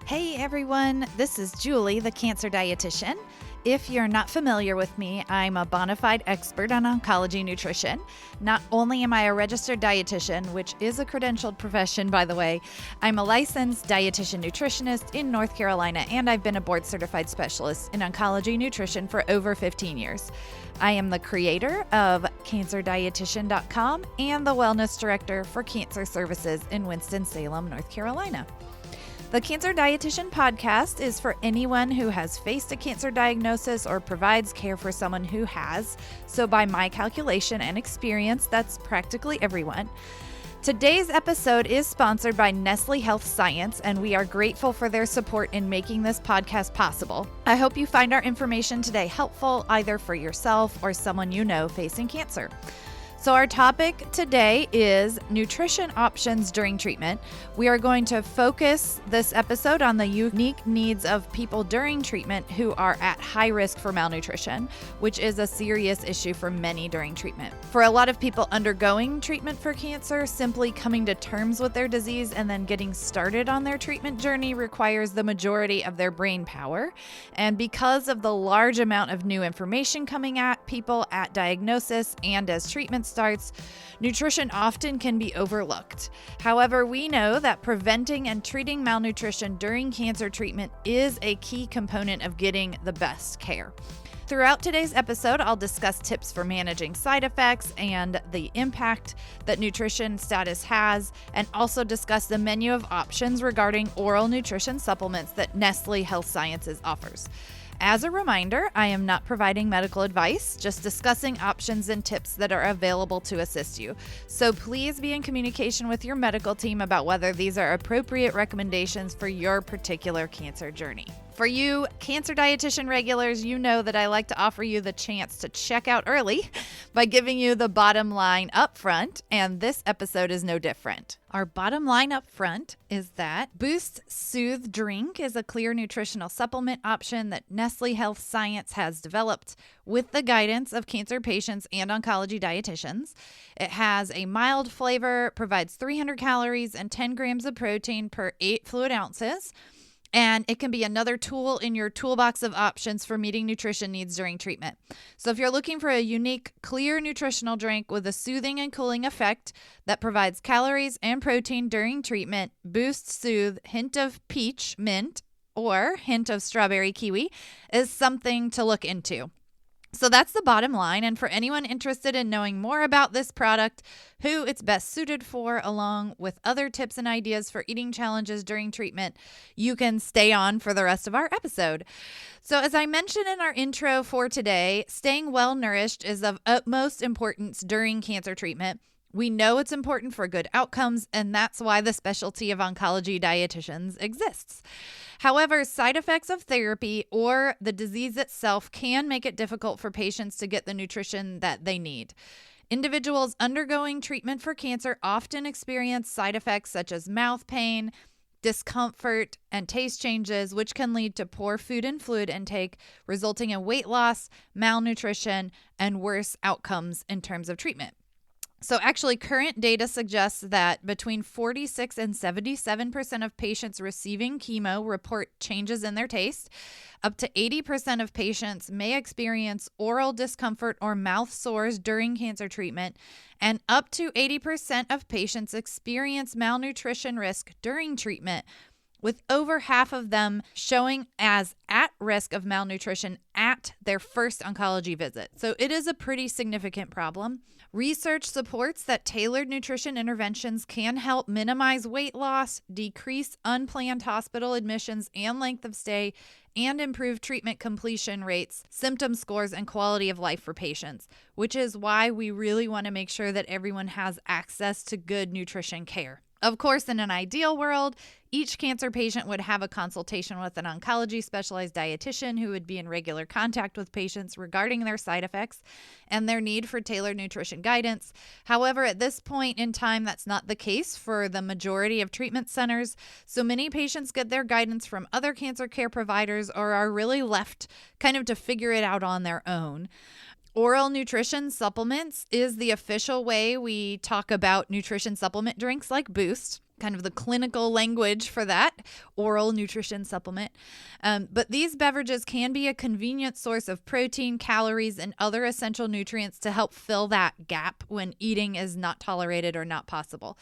Hey everyone, this is Julie, the cancer dietitian. If you're not familiar with me, I'm a bona fide expert on oncology nutrition. Not only am I a registered dietitian, which is a credentialed profession, by the way, I'm a licensed dietitian nutritionist in North Carolina, and I've been a board certified specialist in oncology nutrition for over 15 years. I am the creator of cancerdietitian.com and the wellness director for cancer services in Winston-Salem, North Carolina. The Cancer Dietitian podcast is for anyone who has faced a cancer diagnosis or provides care for someone who has. So by my calculation and experience, that's practically everyone. Today's episode is sponsored by Nestle Health Science, and we are grateful for their support in making this podcast possible. I hope you find our information today helpful, either for yourself or someone you know facing cancer. So our topic today is nutrition options during treatment. We are going to focus this episode on the unique needs of people during treatment who are at high risk for malnutrition, which is a serious issue for many during treatment. For a lot of people undergoing treatment for cancer, simply coming to terms with their disease and then getting started on their treatment journey requires the majority of their brain power. And because of the large amount of new information coming at people at diagnosis and as treatment starts, nutrition often can be overlooked. However, we know that preventing and treating malnutrition during cancer treatment is a key component of getting the best care. Throughout today's episode, I'll discuss tips for managing side effects and the impact that nutrition status has, and also discuss the menu of options regarding oral nutrition supplements that Nestle Health Science offers. As a reminder, I am not providing medical advice, just discussing options and tips that are available to assist you. So please be in communication with your medical team about whether these are appropriate recommendations for your particular cancer journey. For you cancer dietitian regulars, you know that I like to offer you the chance to check out early by giving you the bottom line up front, and this episode is no different. Our bottom line up front is that Boost Soothe Drink is a clear nutritional supplement option that Nestle Health Science has developed with the guidance of cancer patients and oncology dietitians. It has a mild flavor, provides 300 calories and 10 grams of protein per 8 fluid ounces. And it can be another tool in your toolbox of options for meeting nutrition needs during treatment. So if you're looking for a unique, clear nutritional drink with a soothing and cooling effect that provides calories and protein during treatment, Boost Soothe hint of peach mint or hint of strawberry kiwi is something to look into. So that's the bottom line. And for anyone interested in knowing more about this product, who it's best suited for, along with other tips and ideas for eating challenges during treatment, you can stay on for the rest of our episode. So as I mentioned in our intro for today, staying well nourished is of utmost importance during cancer treatment. We know it's important for good outcomes, and that's why the specialty of oncology dietitians exists. However, side effects of therapy or the disease itself can make it difficult for patients to get the nutrition that they need. Individuals undergoing treatment for cancer often experience side effects such as mouth pain, discomfort, and taste changes, which can lead to poor food and fluid intake, resulting in weight loss, malnutrition, and worse outcomes in terms of treatment. So actually, current data suggests that between 46 and 77% of patients receiving chemo report changes in their taste. Up to 80% of patients may experience oral discomfort or mouth sores during cancer treatment, and up to 80% of patients experience malnutrition risk during treatment, with over half of them showing as at risk of malnutrition at their first oncology visit. So it is a pretty significant problem. Research supports that tailored nutrition interventions can help minimize weight loss, decrease unplanned hospital admissions and length of stay, and improve treatment completion rates, symptom scores, and quality of life for patients, which is why we really want to make sure that everyone has access to good nutrition care. Of course, in an ideal world, each cancer patient would have a consultation with an oncology specialized dietitian who would be in regular contact with patients regarding their side effects and their need for tailored nutrition guidance. However, at this point in time, that's not the case for the majority of treatment centers. So many patients get their guidance from other cancer care providers or are really left kind of to figure it out on their own. Oral nutrition supplements is the official way we talk about nutrition supplement drinks like Boost. kind of the clinical language for that oral nutrition supplement. But these beverages can be a convenient source of protein, calories, and other essential nutrients to help fill that gap when eating is not tolerated or not possible.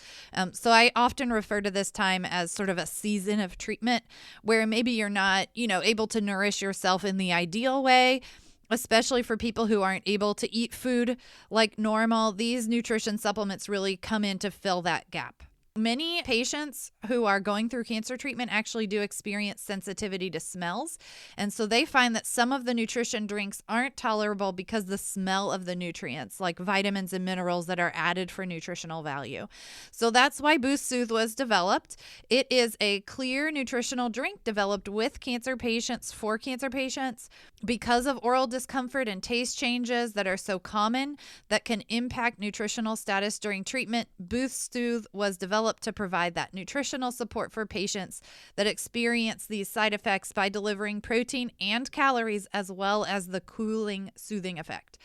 So I often refer to this time as sort of a season of treatment where maybe you're not, able to nourish yourself in the ideal way. Especially for people who aren't able to eat food like normal, these nutrition supplements really come in to fill that gap. Many patients who are going through cancer treatment actually do experience sensitivity to smells. And so they find that some of the nutrition drinks aren't tolerable because the smell of the nutrients, like vitamins and minerals that are added for nutritional value. So that's why Boost Soothe was developed. It is a clear nutritional drink developed with cancer patients for cancer patients. Because of oral discomfort and taste changes that are so common that can impact nutritional status during treatment, Boost Soothe was developed to provide that nutritional support for patients that experience these side effects by delivering protein and calories as well as the cooling, soothing effect.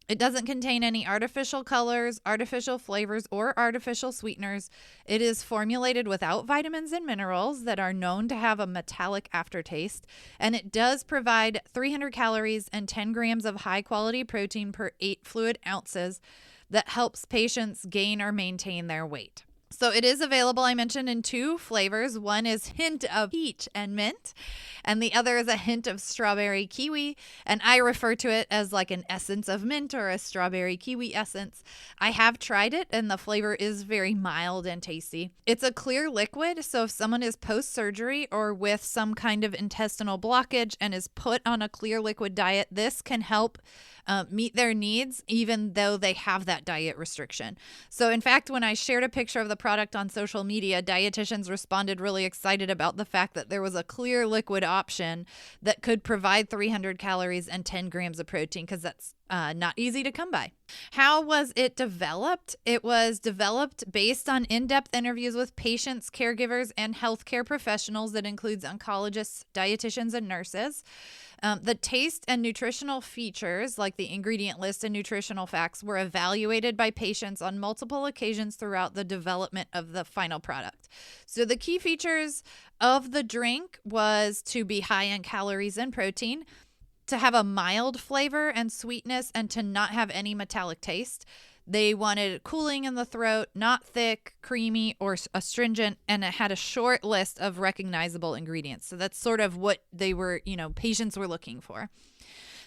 It doesn't contain any artificial colors, artificial flavors, or artificial sweeteners. It is formulated without vitamins and minerals that are known to have a metallic aftertaste, and it does provide 300 calories and 10 grams of high-quality protein per 8 fluid ounces that helps patients gain or maintain their weight. So it is available, I mentioned, in 2 flavors. One is hint of peach and mint, and the other is a hint of strawberry kiwi. And I refer to it as like an essence of mint or a strawberry kiwi essence. I have tried it, and the flavor is very mild and tasty. It's a clear liquid, so if someone is post-surgery or with some kind of intestinal blockage and is put on a clear liquid diet, this can help meet their needs, even though they have that diet restriction. So in fact, when I shared a picture of the product on social media, dietitians responded really excited about the fact that there was a clear liquid option that could provide 300 calories and 10 grams of protein, because that's not easy to come by. How was it developed? It was developed based on in-depth interviews with patients, caregivers, and healthcare professionals that includes oncologists, dietitians, and nurses. The taste and nutritional features, like the ingredient list and nutritional facts, were evaluated by patients on multiple occasions throughout the development of the final product. So the key features of the drink was to be high in calories and protein, to have a mild flavor and sweetness, and to not have any metallic taste. They wanted cooling in the throat, not thick, creamy, or astringent, and it had a short list of recognizable ingredients. So that's sort of what they were, patients were looking for.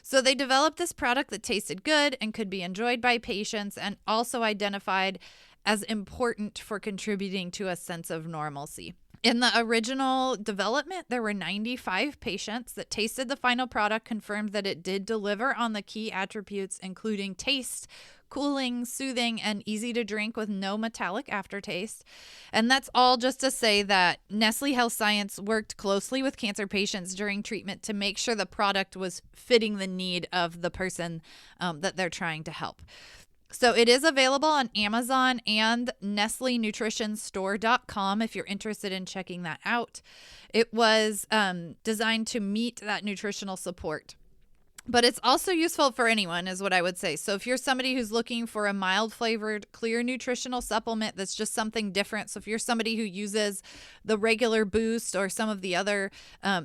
So they developed this product that tasted good and could be enjoyed by patients, and also identified as important for contributing to a sense of normalcy. In the original development, there were 95 patients that tasted the final product, confirmed that it did deliver on the key attributes, including taste, cooling, soothing, and easy to drink with no metallic aftertaste. And that's all just to say that Nestle Health Science worked closely with cancer patients during treatment to make sure the product was fitting the need of the person that they're trying to help. So it is available on Amazon and NestleNutritionStore.com if you're interested in checking that out. It was designed to meet that nutritional support. But it's also useful for anyone, is what I would say. So if you're somebody who's looking for a mild flavored, clear nutritional supplement that's just something different. So if you're somebody who uses the regular Boost or some of the other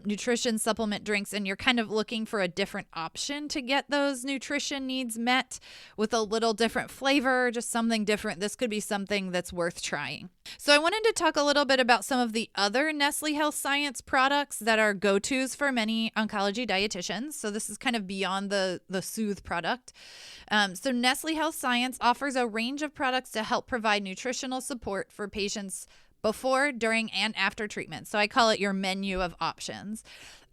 nutrition supplement drinks, and you're kind of looking for a different option to get those nutrition needs met with a little different flavor, just something different, this could be something that's worth trying. So I wanted to talk a little bit about some of the other Nestle Health Science products that are go-tos for many oncology dietitians. So this is kind of beyond the Soothe product. So Nestle Health Science offers a range of products to help provide nutritional support for patients before, during, and after treatment. So I call it your menu of options.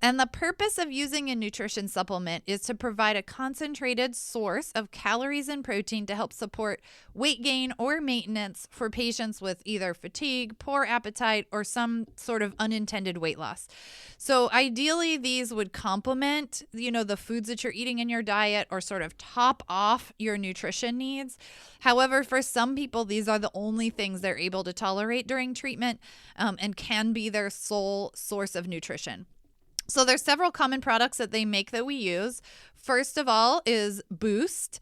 And the purpose of using a nutrition supplement is to provide a concentrated source of calories and protein to help support weight gain or maintenance for patients with either fatigue, poor appetite, or some sort of unintended weight loss. So ideally, these would complement, the foods that you're eating in your diet, or sort of top off your nutrition needs. However, for some people, these are the only things they're able to tolerate during treatment, and can be their sole source of nutrition. So there's several common products that they make that we use. First of all is Boost,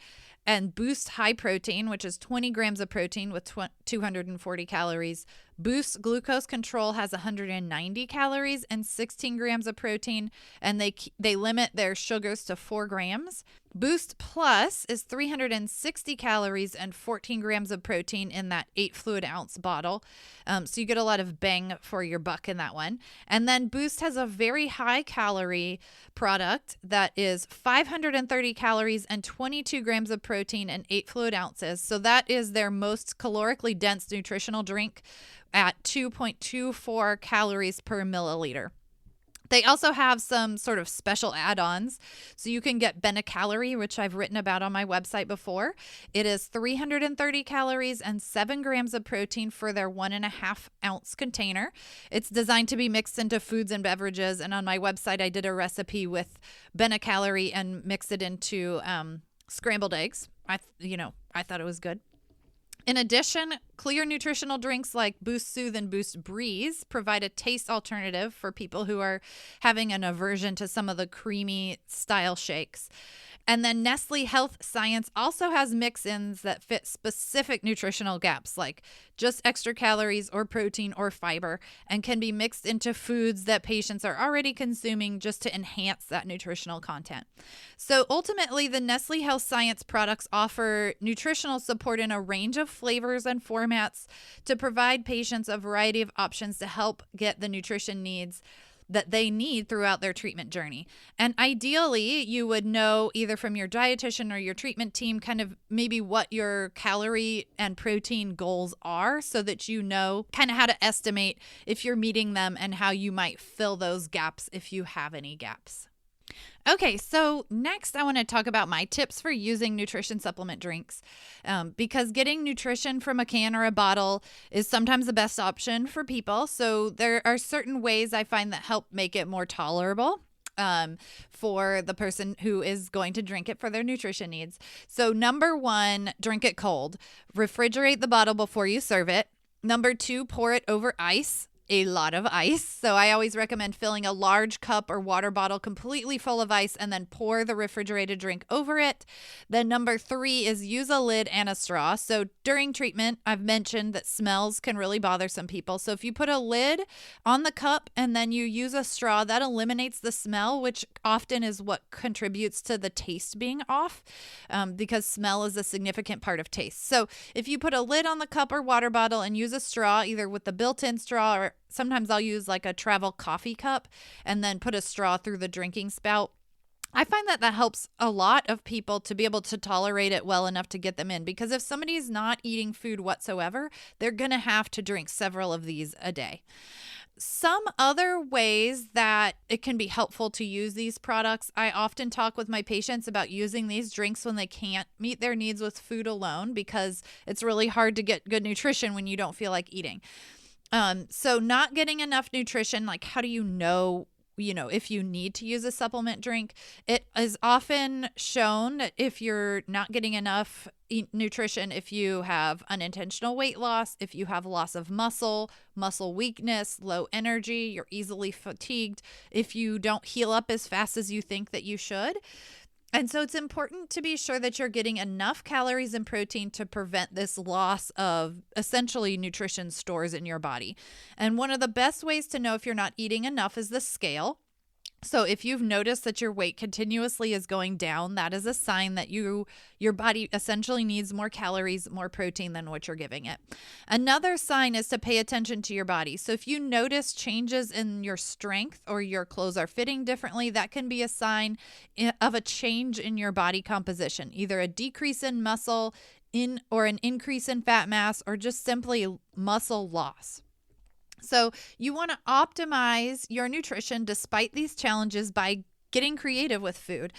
and Boost High Protein, which is 20 grams of protein with 240 calories. Boost Glucose Control has 190 calories and 16 grams of protein, and they limit their sugars to 4 grams. Boost Plus is 360 calories and 14 grams of protein in that 8 fluid ounce bottle. So you get a lot of bang for your buck in that one. And then Boost has a very high calorie product that is 530 calories and 22 grams of protein and 8 fluid ounces. So that is their most calorically dense nutritional drink at 2.24 calories per milliliter. They also have some sort of special add-ons. So you can get Benacalorie, which I've written about on my website before. It is 330 calories and 7 grams of protein for their 1.5 ounce container. It's designed to be mixed into foods and beverages. And on my website, I did a recipe with Benacalorie and mixed it into scrambled eggs. I thought it was good. In addition, clear nutritional drinks like Boost Soothe and Boost Breeze provide a taste alternative for people who are having an aversion to some of the creamy style shakes. And then Nestle Health Science also has mix-ins that fit specific nutritional gaps, like just extra calories or protein or fiber, and can be mixed into foods that patients are already consuming just to enhance that nutritional content. So ultimately, the Nestle Health Science products offer nutritional support in a range of flavors and formats to provide patients a variety of options to help get the nutrition needs that they need throughout their treatment journey. And ideally, you would know either from your dietitian or your treatment team kind of maybe what your calorie and protein goals are so that you know kind of how to estimate if you're meeting them and how you might fill those gaps if you have any gaps. Okay, so next I want to talk about my tips for using nutrition supplement drinks because getting nutrition from a can or a bottle is sometimes the best option for people. So there are certain ways I find that help make it more tolerable for the person who is going to drink it for their nutrition needs. So number 1, drink it cold. Refrigerate the bottle before you serve it. Number 2, pour it over ice. A lot of ice. So I always recommend filling a large cup or water bottle completely full of ice and then pour the refrigerated drink over it. Then number 3 is use a lid and a straw. So during treatment, I've mentioned that smells can really bother some people. So if you put a lid on the cup and then you use a straw, that eliminates the smell, which often is what contributes to the taste being off because smell is a significant part of taste. So if you put a lid on the cup or water bottle and use a straw, either with the built-in straw or sometimes I'll use like a travel coffee cup and then put a straw through the drinking spout. I find that helps a lot of people to be able to tolerate it well enough to get them in, because if somebody's not eating food whatsoever, they're going to have to drink several of these a day. Some other ways that it can be helpful to use these products, I often talk with my patients about using these drinks when they can't meet their needs with food alone, because it's really hard to get good nutrition when you don't feel like eating. So not getting enough nutrition, like how do you know, if you need to use a supplement drink? It is often shown that if you're not getting enough nutrition, if you have unintentional weight loss, if you have loss of muscle weakness, low energy, you're easily fatigued, if you don't heal up as fast as you think that you should. And so it's important to be sure that you're getting enough calories and protein to prevent this loss of essentially nutrition stores in your body. And one of the best ways to know if you're not eating enough is the scale. So if you've noticed that your weight continuously is going down, that is a sign that your body essentially needs more calories, more protein than what you're giving it. Another sign is to pay attention to your body. So if you notice changes in your strength or your clothes are fitting differently, that can be a sign of a change in your body composition, either a decrease in muscle or an increase in fat mass, or just simply muscle loss. So you want to optimize your nutrition despite these challenges by getting creative with food.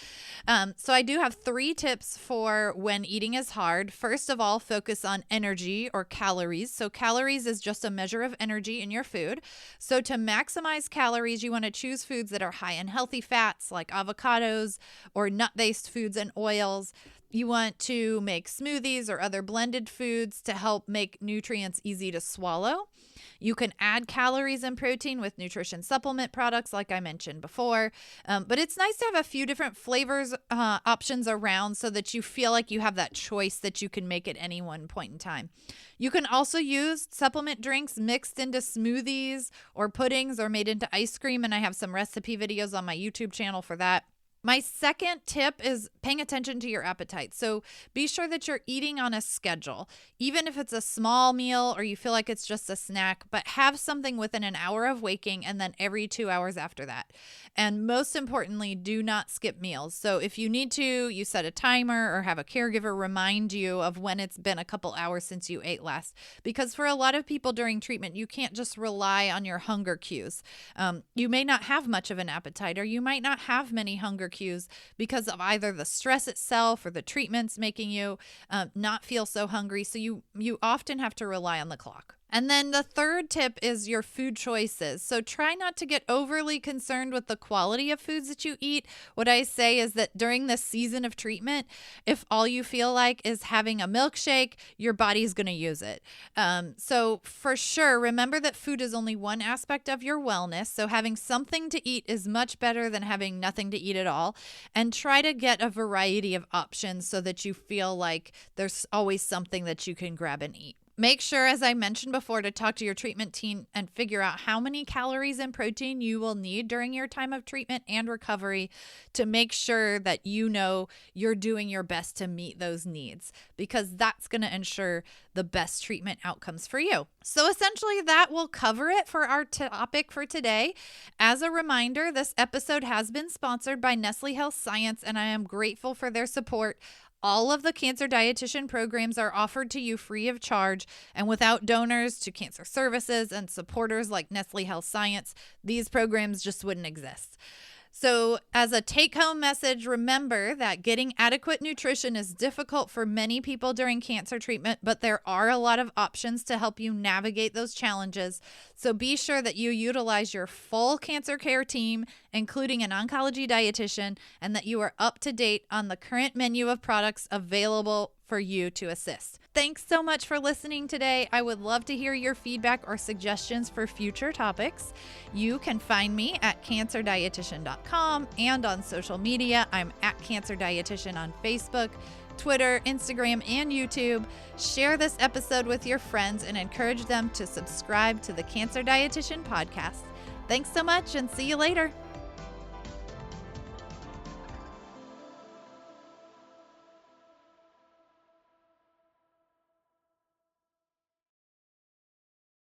So I do have 3 tips for when eating is hard. First of all, focus on energy or calories. So calories is just a measure of energy in your food. So to maximize calories, you want to choose foods that are high in healthy fats like avocados or nut-based foods and oils. You want to make smoothies or other blended foods to help make nutrients easy to swallow. You can add calories and protein with nutrition supplement products, like I mentioned before. But it's nice to have a few different flavors options around so that you feel like you have that choice that you can make at any one point in time. You can also use supplement drinks mixed into smoothies or puddings or made into ice cream. And I have some recipe videos on my YouTube channel for that. My second tip is paying attention to your appetite. So be sure that you're eating on a schedule, even if it's a small meal or you feel like it's just a snack, but have something within an hour of waking and then every 2 hours after that. And most importantly, do not skip meals. So if you need to, you set a timer or have a caregiver remind you of when it's been a couple hours since you ate last. Because for a lot of people during treatment, you can't just rely on your hunger cues. You may not have much of an appetite, or you might not have many hunger cues because of either the stress itself or the treatments making you not feel so hungry. So you often have to rely on the clock. And then the third tip is your food choices. So try not to get overly concerned with the quality of foods that you eat. What I say is that during this season of treatment, if all you feel like is having a milkshake, your body's going to use it. So for sure, remember that food is only one aspect of your wellness. So having something to eat is much better than having nothing to eat at all. And try to get a variety of options so that you feel like there's always something that you can grab and eat. Make sure, as I mentioned before, to talk to your treatment team and figure out how many calories and protein you will need during your time of treatment and recovery to make sure that you know you're doing your best to meet those needs, because that's going to ensure the best treatment outcomes for you. So essentially, that will cover it for our topic for today. As a reminder, this episode has been sponsored by Nestle Health Science, and I am grateful for their support. All of the Cancer Dietitian programs are offered to you free of charge, and without donors to cancer services and supporters like Nestle Health Science, these programs just wouldn't exist. So as a take-home message, remember that getting adequate nutrition is difficult for many people during cancer treatment, but there are a lot of options to help you navigate those challenges. So be sure that you utilize your full cancer care team, including an oncology dietitian, and that you are up to date on the current menu of products available for you to assist. Thanks so much for listening today. I would love to hear your feedback or suggestions for future topics. You can find me at cancerdietitian.com and on social media. I'm at Cancer Dietitian on Facebook, Twitter, Instagram, and YouTube. Share this episode with your friends and encourage them to subscribe to the Cancer Dietitian podcast. Thanks so much, and see you later.